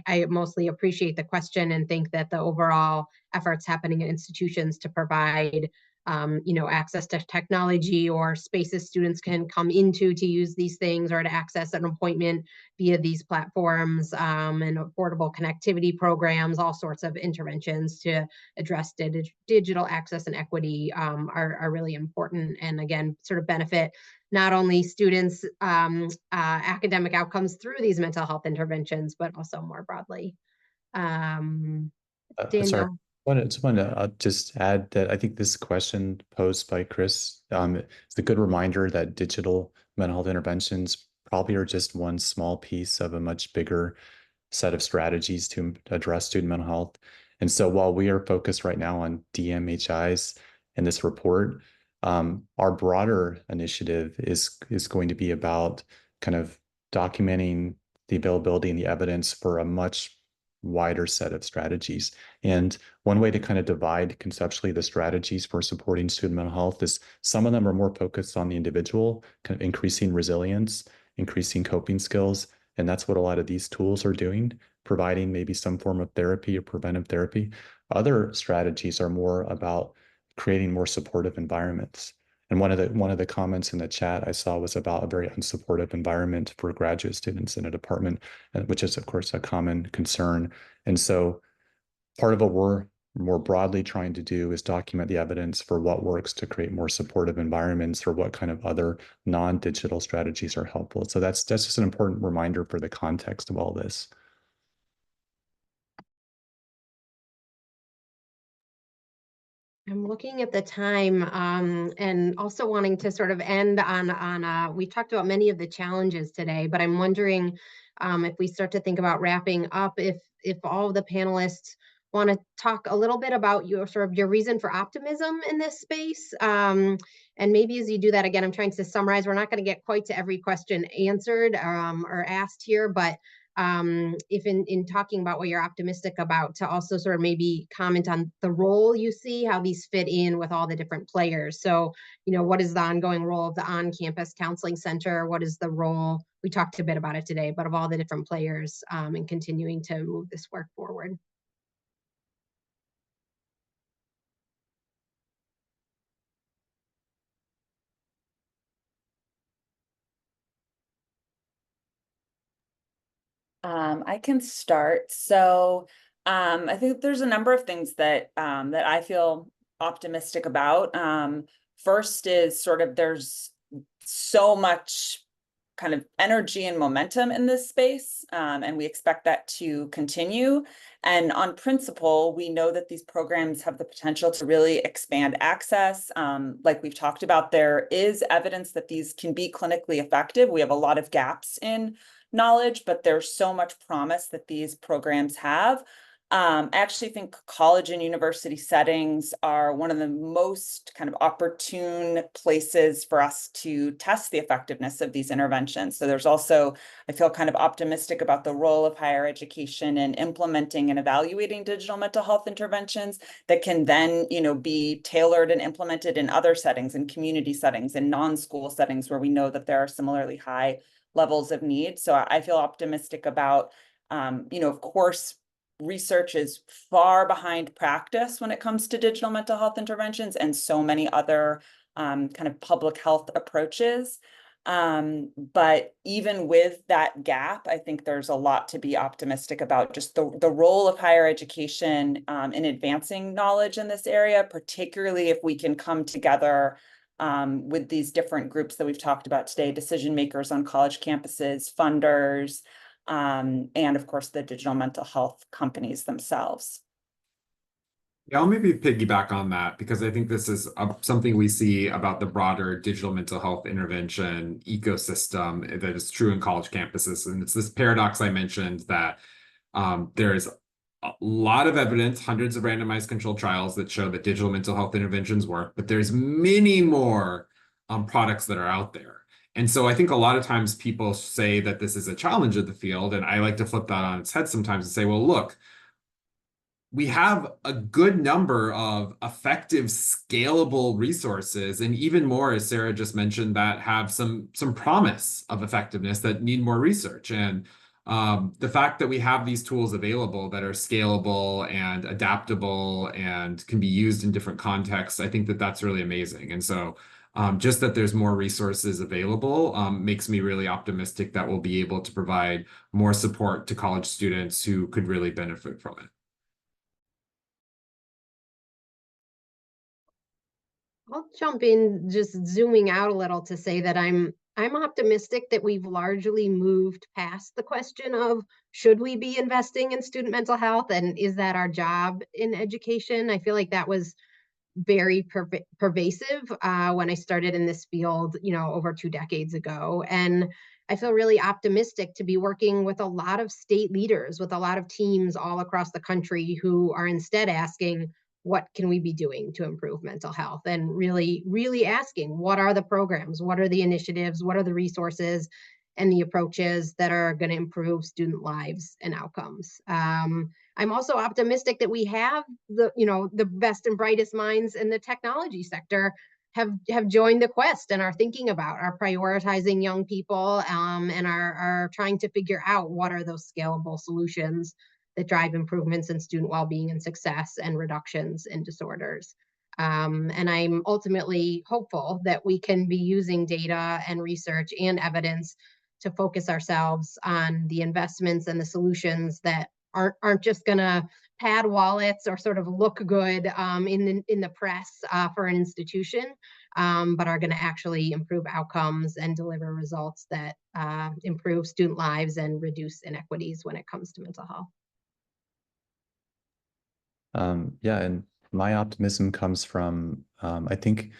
I mostly appreciate the question and think that the overall efforts happening in institutions to provide access to technology or spaces students can come into to use these things, or to access an appointment via these platforms, and affordable connectivity programs. All sorts of interventions to address digital access and equity are really important, and again, sort of benefit not only students' academic outcomes through these mental health interventions, but also more broadly. Sorry, Daniel. just want to just add that I think this question posed by Chris is a good reminder that digital mental health interventions probably are just one small piece of a much bigger set of strategies to address student mental health. And so while we are focused right now on DMHIs in this report, our broader initiative is going to be about kind of documenting the availability and the evidence for a much wider set of strategies. And one way to kind of divide conceptually the strategies for supporting student mental health is some of them are more focused on the individual, kind of increasing resilience, increasing coping skills. And that's what a lot of these tools are doing, providing maybe some form of therapy or preventive therapy. Other strategies are more about creating more supportive environments. And one of the comments in the chat I saw was about a very unsupportive environment for graduate students in a department, which is of course a common concern. And so part of what we're more broadly trying to do is document the evidence for what works to create more supportive environments, or what kind of other non-digital strategies are helpful. So that's just an important reminder for the context of all this. I'm looking at the time, and also wanting to sort of end on we talked about many of the challenges today, but I'm wondering if we start to think about wrapping up, if all of the panelists want to talk a little bit about your reason for optimism in this space. And maybe as you do that, again, I'm trying to summarize. We're not going to get quite to every question answered or asked here, but if in talking about what you're optimistic about, to also sort of maybe comment on the role you see, how these fit in with all the different players. So, what is the ongoing role of the on-campus counseling center? What is the role, we talked a bit about it today, but of all the different players in continuing to move this work forward? I can start. So I think there's a number of things that that I feel optimistic about. First is sort of there's so much kind of energy and momentum in this space, and we expect that to continue. And on principle, we know that these programs have the potential to really expand access. Like we've talked about, there is evidence that these can be clinically effective. We have a lot of gaps in knowledge, but there's so much promise that these programs have. I actually think college and university settings are one of the most kind of opportune places for us to test the effectiveness of these interventions. So there's also, I feel kind of optimistic about the role of higher education in implementing and evaluating digital mental health interventions that can then, be tailored and implemented in other settings, in community settings, in non-school settings where we know that there are similarly high levels of need. So I feel optimistic about, of course, research is far behind practice when it comes to digital mental health interventions and so many other kind of public health approaches. But even with that gap, I think there's a lot to be optimistic about, just the role of higher education in advancing knowledge in this area, particularly if we can come together with these different groups that we've talked about today, decision makers on college campuses, funders, and of course, the digital mental health companies themselves. Yeah, I'll maybe piggyback on that, because I think this is something we see about the broader digital mental health intervention ecosystem that is true in college campuses. And it's this paradox I mentioned that there's a lot of evidence, hundreds of randomized controlled trials that show that digital mental health interventions work, but there's many more products that are out there. And so I think a lot of times people say that this is a challenge of the field, and I like to flip that on its head sometimes and say, well, look, we have a good number of effective, scalable resources, and even more, as Sarah just mentioned, that have some promise of effectiveness that need more research. And The fact that we have these tools available that are scalable and adaptable and can be used in different contexts, I think that that's really amazing. And so just that there's more resources available makes me really optimistic that we'll be able to provide more support to college students who could really benefit from it. I'll jump in, just zooming out a little to say that I'm optimistic that we've largely moved past the question of should we be investing in student mental health and is that our job in education? I feel like that was very pervasive when I started in this field, over 2 decades ago. And I feel really optimistic to be working with a lot of state leaders, with a lot of teams all across the country who are instead asking, what can we be doing to improve mental health? And really, really asking, what are the programs? What are the initiatives? What are the resources and the approaches that are going to improve student lives and outcomes? I'm also optimistic that we have the best and brightest minds in the technology sector have joined the quest and are thinking about, are prioritizing young people, and are trying to figure out what are those scalable solutions that drive improvements in student well-being and success and reductions in disorders. And I'm ultimately hopeful that we can be using data and research and evidence to focus ourselves on the investments and the solutions that aren't just going to pad wallets or sort of look good in the press for an institution, but are going to actually improve outcomes and deliver results that improve student lives and reduce inequities when it comes to mental health. Yeah, and my optimism comes from, I think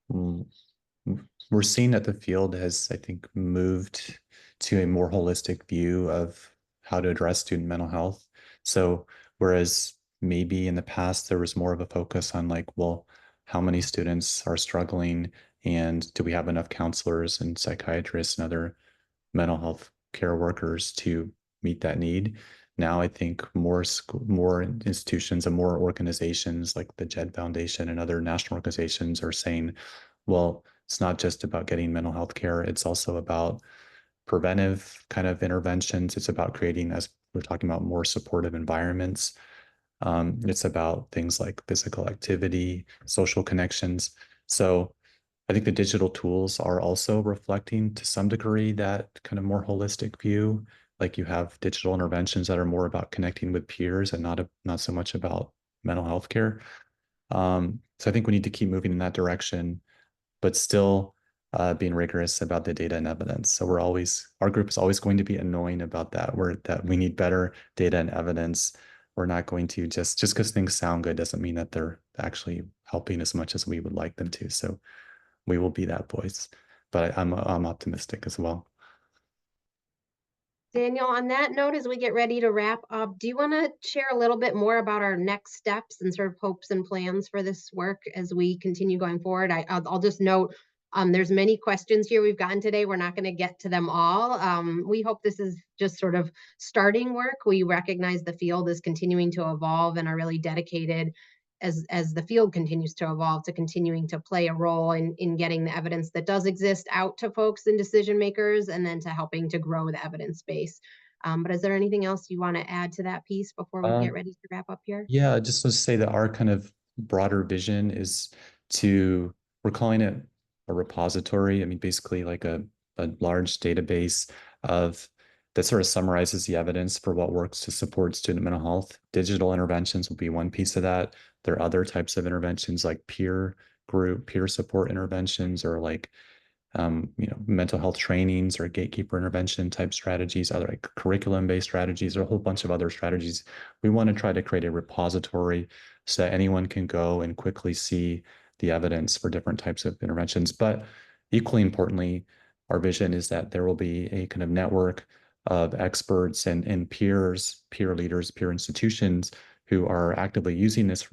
we're seeing that the field has, I think, moved to a more holistic view of how to address student mental health. So whereas maybe in the past there was more of a focus on like, well, how many students are struggling and do we have enough counselors and psychiatrists and other mental health care workers to meet that need? Now I think more institutions and more organizations like the JED Foundation and other national organizations are saying, well, it's not just about getting mental health care, it's also about preventive kind of interventions. It's about creating, as we're talking about, more supportive environments. It's about things like physical activity, social connections. So I think the digital tools are also reflecting to some degree that kind of more holistic view. Like you have digital interventions that are more about connecting with peers and not so much about mental health care. So I think we need to keep moving in that direction, but still being rigorous about the data and evidence. So our group is always going to be annoying about that. That we need better data and evidence. We're not going to just because things sound good doesn't mean that they're actually helping as much as we would like them to. So we will be that voice, but I'm optimistic as well. Daniel, on that note, as we get ready to wrap up, do you want to share a little bit more about our next steps and sort of hopes and plans for this work as we continue going forward? I'll just note there's many questions here we've gotten today. We're not going to get to them all. We hope this is just sort of starting work. We recognize the field is continuing to evolve and are really dedicated as the field continues to evolve to continuing to play a role in getting the evidence that does exist out to folks and decision makers, and then to helping to grow the evidence base. But is there anything else you want to add to that piece before we get ready to wrap up here? Yeah, just to say that our kind of broader vision is we're calling it a repository. I mean, basically like a large database that sort of summarizes the evidence for what works to support student mental health. Digital interventions will be one piece of that. There are other types of interventions like peer support interventions, or like mental health trainings or gatekeeper intervention type strategies, other like curriculum-based strategies, or a whole bunch of other strategies. We want to try to create a repository so that anyone can go and quickly see the evidence for different types of interventions. But equally importantly, our vision is that there will be a kind of network of experts and peer leaders, peer institutions who are actively using this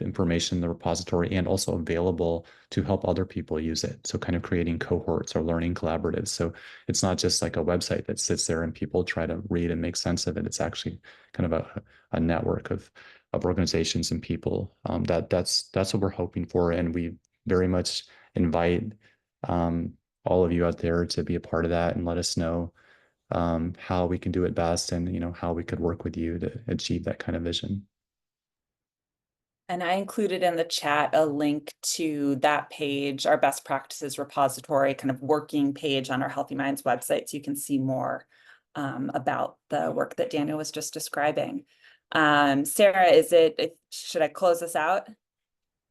information in the repository and also available to help other people use it. So kind of creating cohorts or learning collaboratives. So it's not just like a website that sits there and people try to read and make sense of it. It's actually kind of a network of organizations and people. That's what we're hoping for. And we very much invite all of you out there to be a part of that and let us know how we can do it best, and how we could work with you to achieve that kind of vision. And I included in the chat a link to that page, our best practices repository, kind of working page on our Healthy Minds website, so you can see more about the work that Daniel was just describing. Sarah, should I close this out?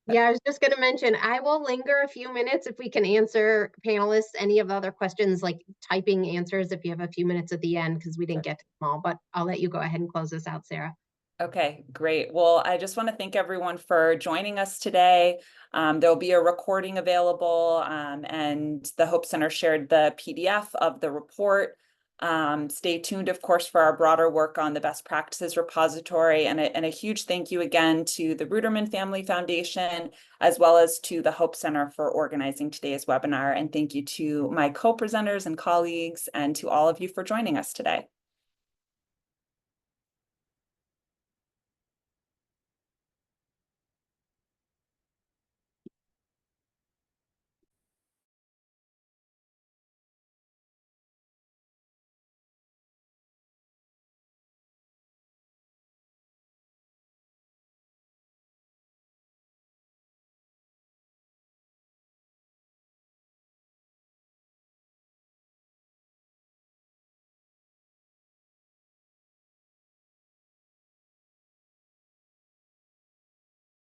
Yeah, I was just going to mention, I will linger a few minutes if we can answer panelists any of the other questions, like typing answers if you have a few minutes at the end, because we didn't get to them all, but I'll let you go ahead and close this out, Sarah. Okay, great. Well, I just want to thank everyone for joining us today. There'll be a recording available, and the Hope Center shared the PDF of the report. Stay tuned, of course, for our broader work on the best practices repository, and a huge thank you again to the Ruderman Family Foundation, as well as to the Hope Center for organizing today's webinar. And thank you to my co-presenters and colleagues, and to all of you for joining us today.